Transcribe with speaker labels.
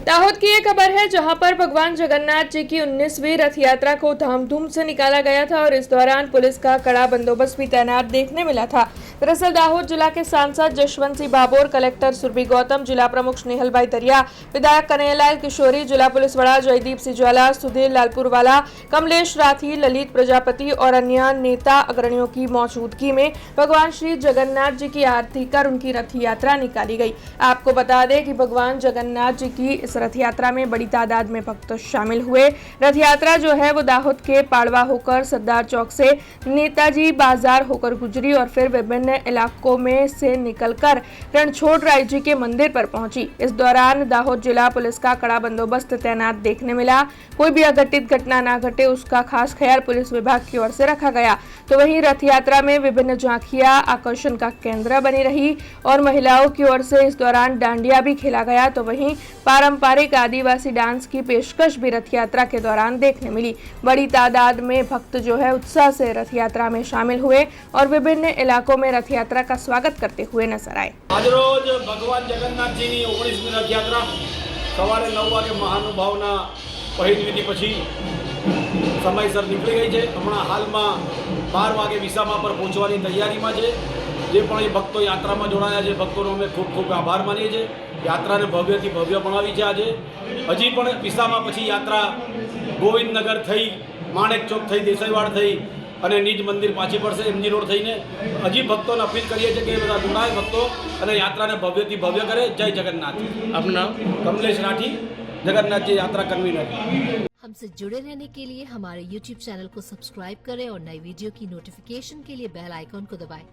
Speaker 1: दाहोद की एक खबर है जहां पर भगवान जगन्नाथ जी की 19वीं रथ यात्रा को धामधूम से निकाला गया था और इस दौरान पुलिस का कड़ा बंदोबस्त भी तैनात देखने मिला था। दरअसल दाहोद जिला के सांसद जशवंत सिंह बाबोर, कलेक्टर सुरभि गौतम, जिला प्रमुख स्नेहल भाई दरिया, विधायक कन्हैयालाल किशोरी, जिला पुलिस वड़ा जयदीप सिंह ज्वाला, सुधीर लालपुरवाला, कमलेश राठी, ललित प्रजापति और अन्य नेता अग्रणियों की मौजूदगी में भगवान श्री जगन्नाथ जी की आरती कर उनकी रथ यात्रा निकाली गई। आपको बता दें कि भगवान जगन्नाथ जी की इस रथ यात्रा में बड़ी तादाद में भक्त शामिल हुए। रथ यात्रा जो है वो दाहोद के पाड़वा होकर सरदार चौक से नेताजी बाजार होकर गुजरी और फिर विभिन्न इलाकों में से निकलकर रणछोड़ राय जी के मंदिर पर पहुंची। इस दौरान दाहोद जिला पुलिस का कड़ा बंदोबस्त तैनात देखने मिला। कोई भी अघटित घटना ना घटे उसका खास ख्याल पुलिस विभाग की ओर से रखा गया। तो वहीं रथ यात्रा में विभिन्न झांकियां आकर्षण का केंद्र बनी रही और महिलाओं की ओर से इस दौरान डांडिया भी खेला गया। तो वहीं पारंपरिक आदिवासी डांस की पेशकश भी रथ यात्रा के दौरान देखने मिली। बड़ी तादाद में भक्त जो है उत्साह से रथ यात्रा में शामिल हुए और विभिन्न इलाकों में रथ यात्रा का स्वागत करते हुए नजर आए।
Speaker 2: आज रोज भगवान जगन्नाथ जी की 19મી रथ यात्रा सवारे 9 वागे महानुभावना पहिल विधि पछी समयसर निकली गई है। हमणां हालमां 12 वागे विसामा पर पहोंचवानी तैयारीमां छे। जे पण ए भक्तो यात्रामां जोड़ाया है भक्तोनो अमे खूब खूब आभार मानीए छीए। यात्राने भव्यथी भव्य बनावी छे। आज हजी पण विसामा पछी यात्रा गोविंदनगर थई, माणेक चौक थई, देसाईवाड़ थई અને નિજ મંદિર પાછી પડશે એમજી રોડ થઈને। હજી ભક્તોને અપીલ કરીએ છીએ કે એ બધા જોડાય ભક્તો અને યાત્રાને ભવ્યથી ભવ્ય કરે। જય જગન્નાથ। આપનું નામ? કમલેશ રાઠી, જગन्नाथ जी यात्रा कन्वीनर।
Speaker 3: हमसे जुड़े रहने के लिए हमारे YouTube चैनल को सब्सक्राइब करें और नई वीडियो की नोटिफिकेशन के लिए बेल आइकॉन को दबाएं।